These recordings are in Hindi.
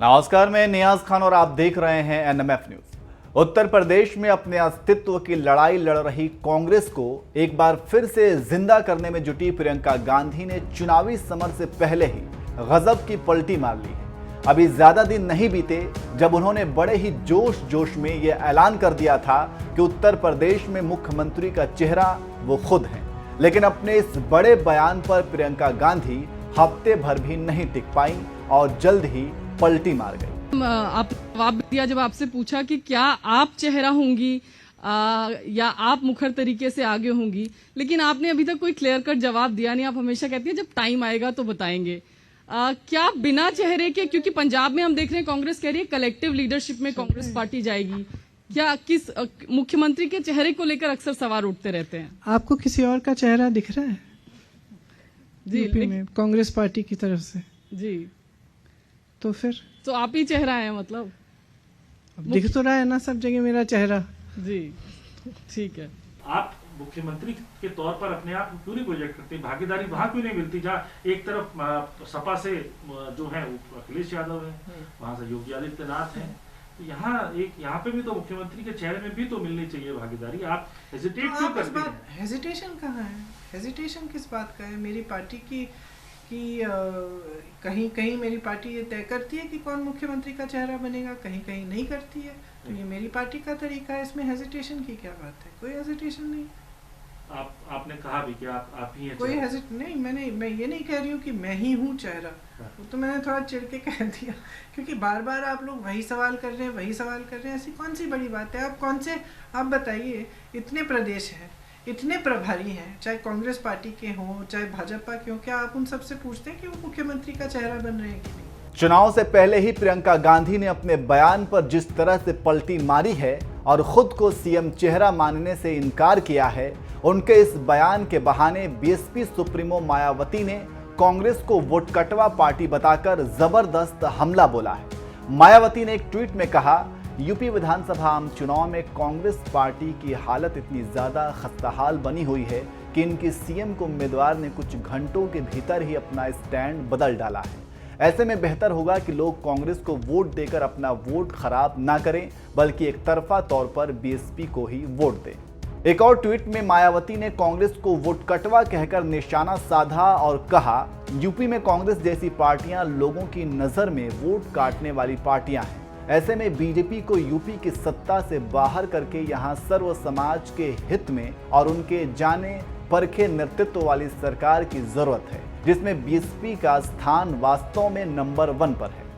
नमस्कार, मैं नियाज खान और आप देख रहे हैं एनएमएफ न्यूज। उत्तर प्रदेश में अपने अस्तित्व की लड़ाई लड़ रही कांग्रेस को एक बार फिर से जिंदा करने में जुटी प्रियंका गांधी ने चुनावी समर से पहले ही गजब की पलटी मार ली है। अभी ज्यादा दिन नहीं बीते जब उन्होंने बड़े ही जोश में यह ऐलान कर दिया था कि उत्तर प्रदेश में मुख्यमंत्री का चेहरा वो खुद हैं। लेकिन अपने इस बड़े बयान पर प्रियंका गांधी हफ्ते भर भी नहीं टिक पाई और जल्द ही पलटी मार गई। आप जवाब दिया जब आपसे पूछा कि क्या आप चेहरा होंगी या आप मुखर तरीके से आगे होंगी, लेकिन आपने अभी तक कोई क्लियर कट जवाब दिया नहीं। आप हमेशा कहती हैं जब टाइम आएगा तो बताएंगे। क्या बिना चेहरे के, क्योंकि पंजाब में हम देख रहे हैं कांग्रेस कह रही है कलेक्टिव लीडरशिप में कांग्रेस पार्टी जाएगी, क्या किस मुख्यमंत्री के चेहरे को लेकर अक्सर सवाल उठते रहते हैं? आपको किसी और का चेहरा दिख रहा है जी यूपी में कांग्रेस पार्टी की तरफ से? जी, तो फिर तो आप ही चेहरा है मतलब? अब दिख तो रहा है ना सब जगह मेरा चेहरा। जी ठीक है। आप मुख्यमंत्री के तौर पर अपने आप क्यों नहीं प्रोजेक्ट करते? भागीदारी वहां क्यों नहीं मिलती जहाँ एक तरफ सपा से जो है अखिलेश यादव है, वहां से योगी आदित्यनाथ है, यहाँ पे भी तो मुख्यमंत्री के चेहरे में भी तो मिलनी चाहिए भागीदारी। आप हेजिटेट क्यों करते हैं? हेजिटेशन कहाँ है? हेजिटेशन किस बात का है? मेरी पार्टी की कहीं कहीं मेरी पार्टी ये तय करती है कि कौन मुख्यमंत्री का चेहरा बनेगा, कहीं कहीं नहीं करती है। तो ये मेरी पार्टी का तरीका है, इसमें हेजिटेशन की क्या बात है? कोई हेजिटेशन नहीं। आपने कहा भी कि आप ही हैं कोई चेहरा। हेजिट नहीं, मैं ये नहीं कह रही हूँ कि मैं ही हूँ चेहरा। वो तो मैंने थोड़ा चिढ़ के कह दिया, क्योंकि बार बार आप लोग वही सवाल कर रहे हैं। ऐसी कौन सी बड़ी बात है? आप बताइए, इतने प्रदेश हैं, इतने प्रभारी हैं, चाहे कांग्रेस पार्टी के हों चाहे भाजपा के हों, क्या आप उन सबसे पूछते हैं कि वो मुख्यमंत्री का चेहरा बन रहे हैं कि नहीं? चुनाव से पहले ही प्रियंका गांधी ने अपने बयान पर जिस तरह से पलटी मारी है और खुद को सीएम चेहरा मानने से इनकार किया है, उनके इस बयान के बहाने बीएसपी सुप्रीमो मायावती ने कांग्रेस को वोट कटवा पार्टी बताकर जबरदस्त हमला बोला है। मायावती ने एक ट्वीट में कहा, यूपी विधानसभा आम चुनाव में कांग्रेस पार्टी की हालत इतनी ज्यादा खस्ताहाल बनी हुई है कि इनकी सीएम को उम्मीदवार ने कुछ घंटों के भीतर ही अपना स्टैंड बदल डाला है। ऐसे में बेहतर होगा कि लोग कांग्रेस को वोट देकर अपना वोट खराब ना करें, बल्कि एक तरफा तौर पर बीएसपी को ही वोट दें। एक और ट्वीट में मायावती ने कांग्रेस को वोट कटवा कहकर निशाना साधा और कहा, यूपी में कांग्रेस जैसी पार्टियां लोगों की नजर में वोट काटने वाली पार्टियां हैं। ऐसे में बीजेपी को यूपी की सत्ता से बाहर करके यहां सर्व समाज के हित में और उनके जाने परखे नेतृत्व वाली सरकार की जरूरत है, जिसमें बीएसपी का स्थान वास्तव में नंबर 1 पर है।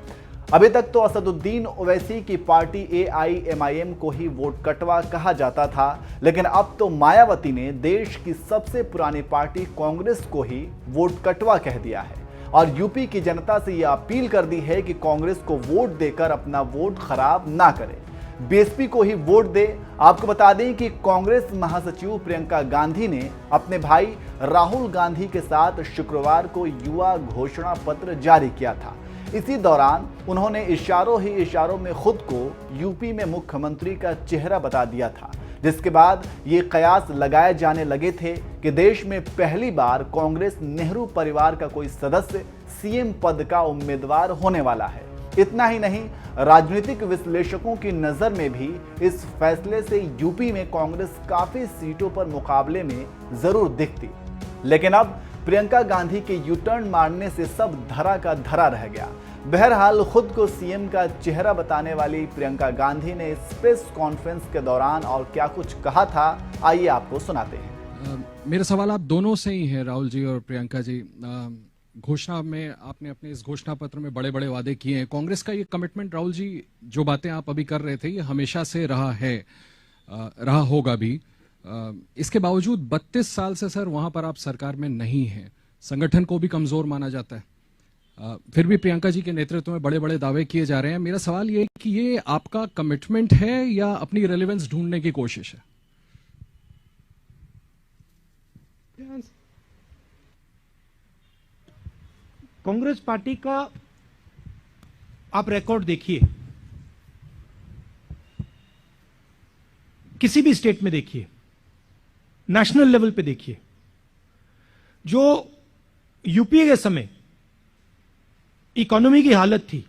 अभी तक तो असदुद्दीन ओवैसी की पार्टी AIMIM को ही वोट कटवा कहा जाता था, लेकिन अब तो मायावती ने देश की सबसे पुरानी पार्टी कांग्रेस को ही वोट कटवा कह दिया है और यूपी की जनता से यह अपील कर दी है कि कांग्रेस को वोट देकर अपना वोट खराब ना करे, बीएसपी को ही वोट दे। आपको बता दें कि कांग्रेस महासचिव प्रियंका गांधी ने अपने भाई राहुल गांधी के साथ शुक्रवार को युवा घोषणा पत्र जारी किया था। इसी दौरान उन्होंने इशारों में खुद को यूपी में मुख्यमंत्री का चेहरा बता दिया था, जिसके बाद ये कयास लगाए जाने लगे थे कि देश में पहली बार कांग्रेस नेहरू परिवार का कोई सदस्य सीएम पद का उम्मीदवार होने वाला है। इतना ही नहीं, राजनीतिक विश्लेषकों की नजर में भी इस फैसले से यूपी में कांग्रेस काफी सीटों पर मुकाबले में जरूर दिखती। लेकिन अब प्रियंका गांधी के यू टर्न मारने से सब धरा का धरा रह गया। बहरहाल खुद को सीएम का चेहरा बताने वाली प्रियंका गांधी ने इस प्रेस कॉन्फ्रेंस के दौरान और क्या कुछ कहा था, आइए आपको सुनाते हैं। मेरा सवाल आप दोनों से ही है, राहुल जी और प्रियंका जी। घोषणा में आपने अपने इस घोषणा पत्र में बड़े बड़े वादे किए हैं। कांग्रेस का ये कमिटमेंट, राहुल जी, जो बातें आप अभी कर रहे थे, ये हमेशा से रहा है, रहा होगा भी। इसके बावजूद 32 साल से सर वहां पर आप सरकार में नहीं हैं, संगठन को भी कमजोर माना जाता है, फिर भी प्रियंका जी के नेतृत्व में बड़े बड़े दावे किए जा रहे हैं। मेरा सवाल ये है कि ये आपका कमिटमेंट है या अपनी रेलेवेंस ढूंढने की कोशिश है? कांग्रेस पार्टी का आप रिकॉर्ड देखिए, किसी भी स्टेट में देखिए, नेशनल लेवल पे देखिए, जो यूपीए के समय इकोनॉमी की हालत थी,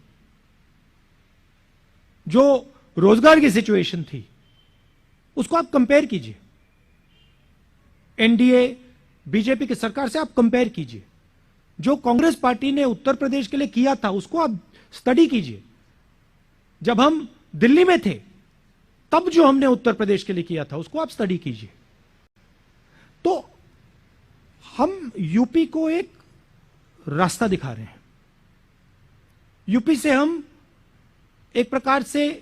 जो रोजगार की सिचुएशन थी, उसको आप कंपेयर कीजिए। एनडीए बीजेपी की सरकार से आप कंपेयर कीजिए। जो कांग्रेस पार्टी ने उत्तर प्रदेश के लिए किया था उसको आप स्टडी कीजिए। जब हम दिल्ली में थे तब जो हमने उत्तर प्रदेश के लिए किया था उसको आप स्टडी कीजिए। तो हम यूपी को एक रास्ता दिखा रहे हैं। यूपी से हम एक प्रकार से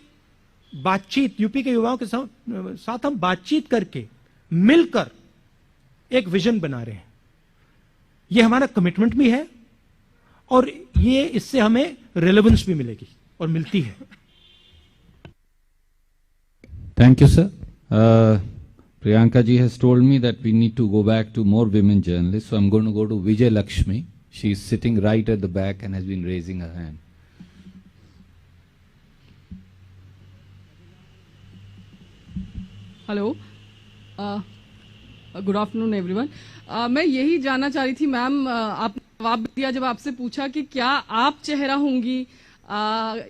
बातचीत, यूपी के युवाओं के साथ हम बातचीत करके मिलकर एक विजन बना रहे हैं। यह हमारा कमिटमेंट भी है और ये इससे हमें रेलेवेंस भी मिलेगी और मिलती है। Thank you, sir. Priyanka ji has told me that we need to go back to more women journalists, so I'm going to go to Vijay Lakshmi. She is sitting right at the back and has been raising her hand. Hello, good afternoon everyone. मैं यही जानना चाह रही थी मैम, आपने जवाब दिया जब आपसे पूछा कि क्या आप चेहरा होंगी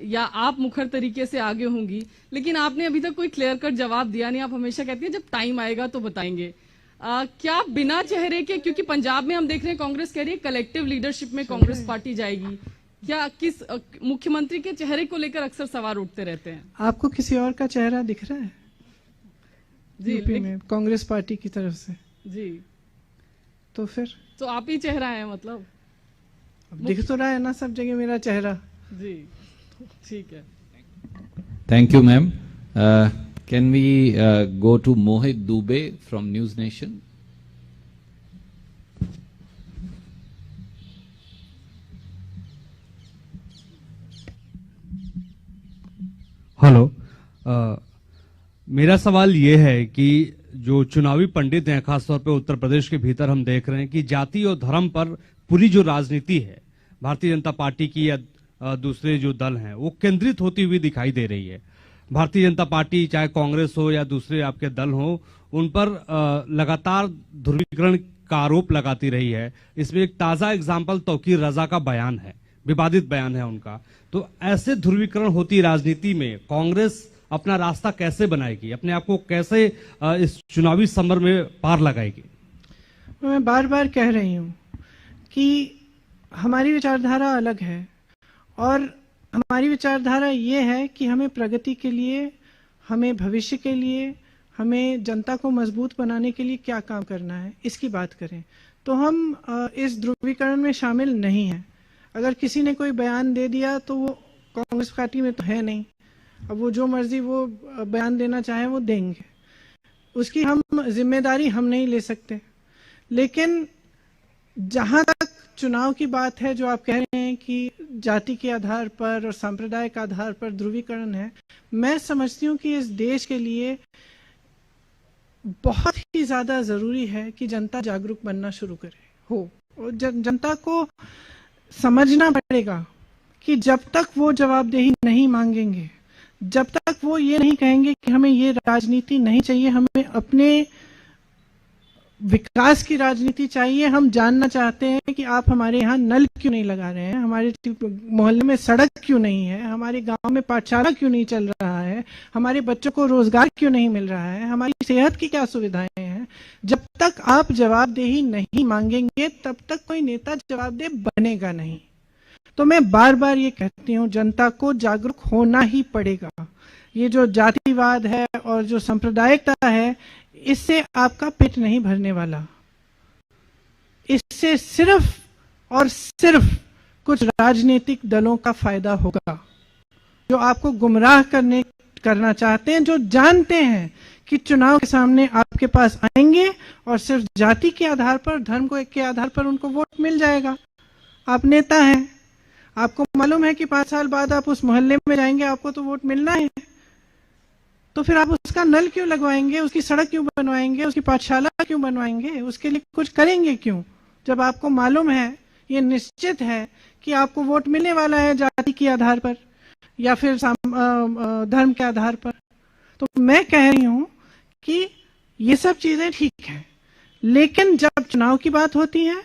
या आप मुखर तरीके से आगे होंगी, लेकिन आपने अभी तक कोई क्लियर कट जवाब दिया नहीं। आप हमेशा कहती हैं जब टाइम आएगा तो बताएंगे। क्या बिना चेहरे के, क्योंकि पंजाब में हम देख रहे हैं कांग्रेस कह रही है कलेक्टिव लीडरशिप में कांग्रेस पार्टी जाएगी, क्या किस मुख्यमंत्री के चेहरे को लेकर अक्सर सवाल उठते रहते हैं? आपको किसी और का चेहरा दिख रहा है जी यूपी में कांग्रेस पार्टी की तरफ से? जी, तो फिर तो आप ही चेहरा है मतलब? अब दिख तो रहा है ना सब जगह मेरा चेहरा। जी, ठीक है। Thank you, ma'am. Can we go to Mohit Dubey from News Nation? Hello, मेरा सवाल ये है कि जो चुनावी पंडित हैं, खासतौर पे उत्तर प्रदेश के भीतर हम देख रहे हैं कि जाति और धर्म पर पूरी जो राजनीति है भारतीय जनता पार्टी की या दूसरे जो दल हैं वो केंद्रित होती हुई दिखाई दे रही है। भारतीय जनता पार्टी चाहे कांग्रेस हो या दूसरे आपके दल हो, उन पर लगातार ध्रुवीकरण का आरोप लगाती रही है। इसमें एक ताजा एग्जाम्पल तौकीर रजा का बयान है, विवादित बयान है उनका। तो ऐसे ध्रुवीकरण होती राजनीति में कांग्रेस अपना रास्ता कैसे बनाएगी, अपने आप को कैसे इस चुनावी समर में पार लगाएगी? मैं बार बार कह रही हूं कि हमारी विचारधारा अलग है और हमारी विचारधारा ये है कि हमें प्रगति के लिए, हमें भविष्य के लिए, हमें जनता को मजबूत बनाने के लिए क्या काम करना है इसकी बात करें। तो हम इस ध्रुवीकरण में शामिल नहीं हैं। अगर किसी ने कोई बयान दे दिया तो वो कांग्रेस पार्टी में तो है नहीं, अब वो जो मर्जी वो बयान देना चाहे वो देंगे, उसकी हम जिम्मेदारी हम नहीं ले सकते। लेकिन जहां तक चुनाव की बात है, जो आप कह रहे हैं कि जाति के आधार पर और सांप्रदायिक आधार पर ध्रुवीकरण है, मैं समझती हूँ कि इस देश के लिए बहुत ही ज्यादा जरूरी है कि जनता जागरूक बनना शुरू करे हो। और जनता को समझना पड़ेगा कि जब तक वो जवाबदेही नहीं मांगेंगे, जब तक वो ये नहीं कहेंगे कि हमें ये राजनीति नहीं चाहिए, हमें अपने विकास की राजनीति चाहिए, हम जानना चाहते हैं कि आप हमारे यहाँ नल क्यों नहीं लगा रहे हैं, हमारे मोहल्ले में सड़क क्यों नहीं है, हमारे गांव में पाठशाला क्यों नहीं चल रहा है, हमारे बच्चों को रोजगार क्यों नहीं मिल रहा है, हमारी सेहत की क्या सुविधाएं हैं। जब तक आप जवाबदेही नहीं मांगेंगे तब तक कोई नेता जवाबदेह बनेगा नहीं। तो मैं बार बार ये कहती हूँ, जनता को जागरूक होना ही पड़ेगा। ये जो जातिवाद है और जो सांप्रदायिकता है, इससे आपका पेट नहीं भरने वाला। इससे सिर्फ और सिर्फ कुछ राजनीतिक दलों का फायदा होगा जो आपको गुमराह करना चाहते हैं, जो जानते हैं कि चुनाव के सामने आपके पास आएंगे और सिर्फ जाति के आधार पर, धर्म के आधार पर उनको वोट मिल जाएगा। आप नेता हैं, आपको मालूम है कि 5 साल बाद आप उस मोहल्ले में जाएंगे, आपको तो वोट मिलना है, तो फिर आप उसका नल क्यों लगवाएंगे, उसकी सड़क क्यों बनवाएंगे, उसकी पाठशाला क्यों बनवाएंगे, उसके लिए कुछ करेंगे क्यों, जब आपको मालूम है, ये निश्चित है कि आपको वोट मिलने वाला है जाति के आधार पर या फिर धर्म के आधार पर। तो मैं कह रही हूं कि ये सब चीजें ठीक हैं, लेकिन जब चुनाव की बात होती है,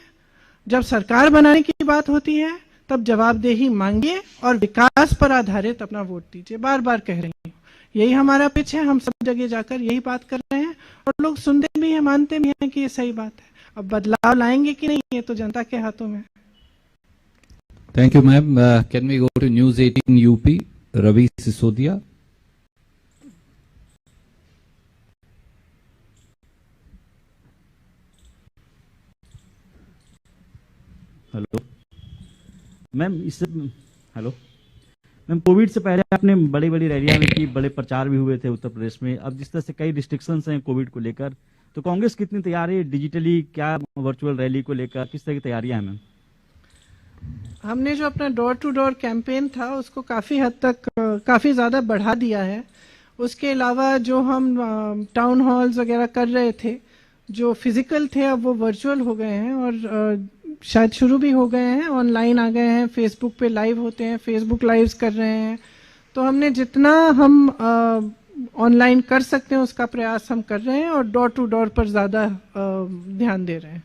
जब सरकार बनाने की बात होती है, तब जवाबदेही मांगिए और विकास पर आधारित अपना वोट दीजिए। बार बार कह रही हूँ, यही हमारा पिच है, हम सब जगह जाकर यही बात कर रहे हैं और लोग सुनते भी हैं, मानते भी हैं कि ये सही बात है। अब बदलाव लाएंगे कि नहीं, ये तो जनता के हाथों में है। Thank you, ma'am. Can we go to News 18 UP, Ravi Sisodia? Hello ma'am, hello ma'am, Covid से पहले आपने बड़ी बड़ी रैलियां भी की, बड़े प्रचार भी हुए थे उत्तर प्रदेश में। अब जिस तरह से कई रिस्ट्रिक्शंस हैं कोविड को लेकर, तो कांग्रेस कितनी तैयार है डिजिटली, क्या वर्चुअल रैली को लेकर किस तरह की तैयारियां हैं मैम? हमने जो अपना डोर टू डोर कैंपेन था उसको काफ़ी हद तक काफ़ी ज़्यादा बढ़ा दिया है। उसके अलावा जो हम टाउन हॉल्स वगैरह कर रहे थे, जो फिजिकल थे, अब वो वर्चुअल हो गए हैं और शायद शुरू भी हो गए हैं, ऑनलाइन आ गए हैं, फेसबुक पे लाइव होते हैं, फेसबुक लाइव्स कर रहे हैं। तो हमने जितना हम ऑनलाइन कर सकते हैं उसका प्रयास हम कर रहे हैं और डोर टू डोर पर ज़्यादा ध्यान दे रहे हैं।